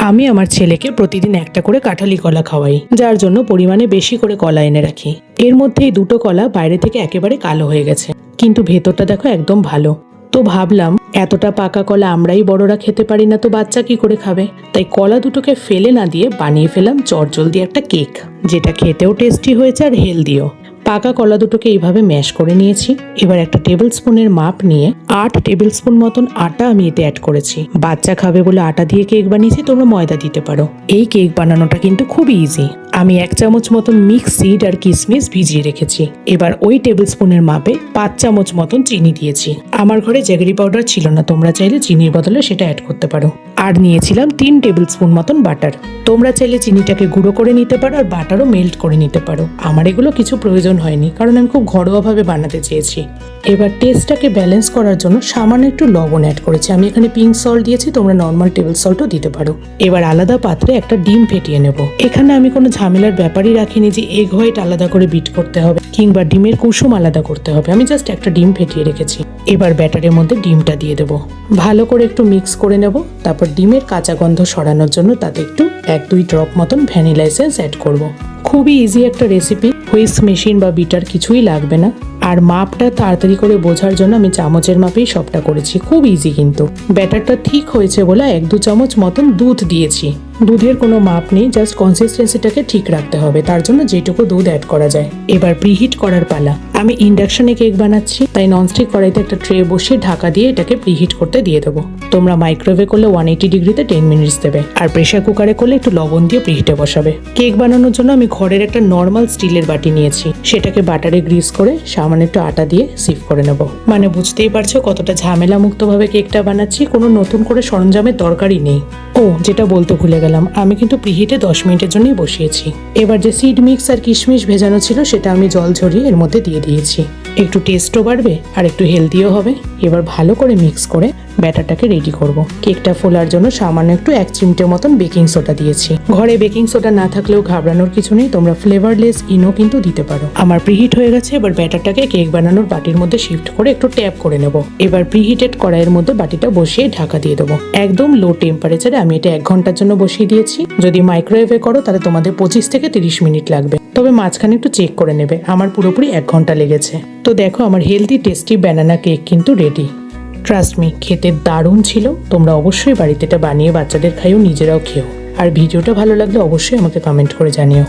আমি আমার ছেলেকে প্রতিদিন একটা করে কাঁঠালি কলা খাওয়াই, যার জন্য পরিমাণে বেশি করে কলা এনে রাখি। এর মধ্যে এই দুটো কলা বাইরে থেকে একেবারে কালো হয়ে গেছে, কিন্তু ভেতরটা দেখো একদম ভালো। তো ভাবলাম এতটা পাকা কলা আমরাই বড়রা খেতে পারি না, তো বাচ্চা কি করে খাবে? তাই কলা দুটোকে ফেলে না দিয়ে বানিয়ে ফেলাম চটজলদি একটা কেক, যেটা খেতেও টেস্টি হয়েছে আর হেলদিও। পাকা কলা দুটোকে এইভাবে ম্যাশ করে নিয়েছি। এবার একটা টেবিল স্পুনের মাপ নিয়ে 8 টেবিল স্পুন মতন আটা আমি এতে অ্যাড করেছি। বাচ্চা খাবে বলে আটা দিয়ে কেক বানিয়েছি, তোমরা ময়দা দিতে পারো। এই কেক বানানোটা কিন্তু খুব ইজি। আমি 1 চামচ মতন মিক্স সিড আর কিশমিশ ভিজিয়ে রেখেছি। এবার ওই টেবিল স্পুনের মাপে 5 চামচ মতন চিনি দিয়েছি। আমার ঘরে জ্যাগরি পাউডার ছিল না, তোমরা চাইলে চিনির বদলে সেটা অ্যাড করতে পারো। আর নিয়েছিলাম 3 টেবিল স্পুন মতন বাটার। তোমরা চাইলে চিনিটাকে গুঁড়ো করে নিতে পারো আর বাটারও মেল্ট করে নিতে পারো। আমার এগুলো কিছু প্রয়োজন হয়নি, কারণ আমি খুব ঘরোয়াভাবে বানাতে চেয়েছি। এবার টেস্টটাকে ব্যালেন্স করার জন্য সামান্য একটু লবণ অ্যাড করেছি। আমি এখানে পিঙ্ক সল্ট দিয়েছি, তোমরা নর্মাল টেবিল সল্টও দিতে পারো। এবার আলাদা পাত্রে একটা ডিম ফেটিয়ে নেব। এখানে আমি কোনো ঝামেলার ব্যাপারই রাখিনি যে এগ হোয়াইট আলাদা করে বিট করতে হবে কিংবা ডিমের কুসুম আলাদা করতে হবে। আমি জাস্ট একটা ডিম ফেটিয়ে রেখেছি। এবার ব্যাটারের মধ্যে ডিমটা দিয়ে দেবো, ভালো করে একটু মিক্স করে নেব। তারপর ডিমের কাঁচা গন্ধ সরানোর জন্য তাতে একটু 1-2 ড্রপ মতন ভ্যানিলা এসেন্স অ্যাড করব। খুবই ইজি একটা রেসিপি, হুইস্ক মেশিন বা বিটার কিছুই লাগবে না। আর মাপটা তাড়াতাড়ি করে বোঝার জন্য আমি চামচের মাপেই সবটা করেছি। খুব ইজি কিন্তু। ব্যাটারটা ঠিক হয়েছে বলে 1-2 চামচ মতন দুধ দিয়েছি। দুধের কোনো মাপ নেই, জাস্ট কনসিস্টেন্সিটাকে ঠিক রাখতে হবে, তার জন্য যেটুকু দুধ অ্যাড করা যায়। এবার প্রিহিট করার পালা। আমি ইন্ডাকশনে কেক বানাচ্ছি, তাই ননস্টিক কড়াইতে একটা ট্রে বসিয়ে ঢাকা দিয়ে এটাকে প্রিহিট করতে দিয়ে দেবো। তোমরা মাইক্রোওয়েভে করলে 180 ডিগ্রিতে 10 মিনিটস দেবে, আর প্রেসার কুকারে করলে একটু লবণ দিয়ে প্রিহিটে বসাবে। কেক বানানোর জন্য আমি ঘরের একটা নর্মাল স্টিলের বাটি নিয়েছি। সেটাকে বাটারে গ্রিস করে সামান্য একটু আটা দিয়ে সিফ করে নেব। মানে বুঝতেই পারছো কতটা ঝামেলা মুক্তভাবে কেকটা বানাচ্ছি, কোনো নতুন করে সরঞ্জামের দরকারই নেই। ও, যেটা বলতে ভুলে গেলাম, আমি কিন্তু প্রিহিটে 10 মিনিটের জন্যই বসিয়েছি। এবার যে সিড মিক্স আর কিশমিশ ভেজানো ছিল সেটা আমি জল ঝরিয়ে এর মধ্যে দিয়ে দিয়েছি। একটু টেস্টও বাড়বে আর একটু হেলদিও হবে। এবার ভালো করে মিক্স করে ব্যাটারটাকে রেডি করব। কেকটা ফোলার জন্য সামান্য একটু 1 চিমটে মতন বেকিং সোডা দিয়েছি। ঘরে বেকিং সোডা না থাকলেও ঘাবড়ানোর কিছু নেই, তোমরা ফ্লেভারলেস ইনো কিন্তু দিতে পারো। আমার প্রিহিট হয়ে গেছে। এবার ব্যাটারটাকে কেক বানানোর বাটির মধ্যে শিফট করে একটু ট্যাপ করে নেব। এবার প্রিহিটেড কড়াইয়ের মধ্যে বাটিটা বসিয়ে ঢাকা দিয়ে দেবো। একদম লো টেম্পারেচারে আমি এটা 1 ঘন্টার জন্য বসিয়ে দিয়েছি। যদি মাইক্রোওয়েভে করো তাহলে তোমাদের 25 থেকে 30 মিনিট লাগবে, তবে মাঝখানে একটু চেক করে নেবে। আমার পুরোপুরি 1 ঘন্টা লেগেছে। তো দেখো, আমার হেলদি টেস্টি ব্যানানা কেক কিন্তু রেডি। ট্রাস্ট মি, খেতে দারুণ ছিল। তোমরা অবশ্যই বাড়িতে এটা বানিয়ে বাচ্চাদের খাইও, নিজেরাও খেও। আর ভিডিওটা ভালো লাগলে অবশ্যই আমাকে কমেন্ট করে জানিও।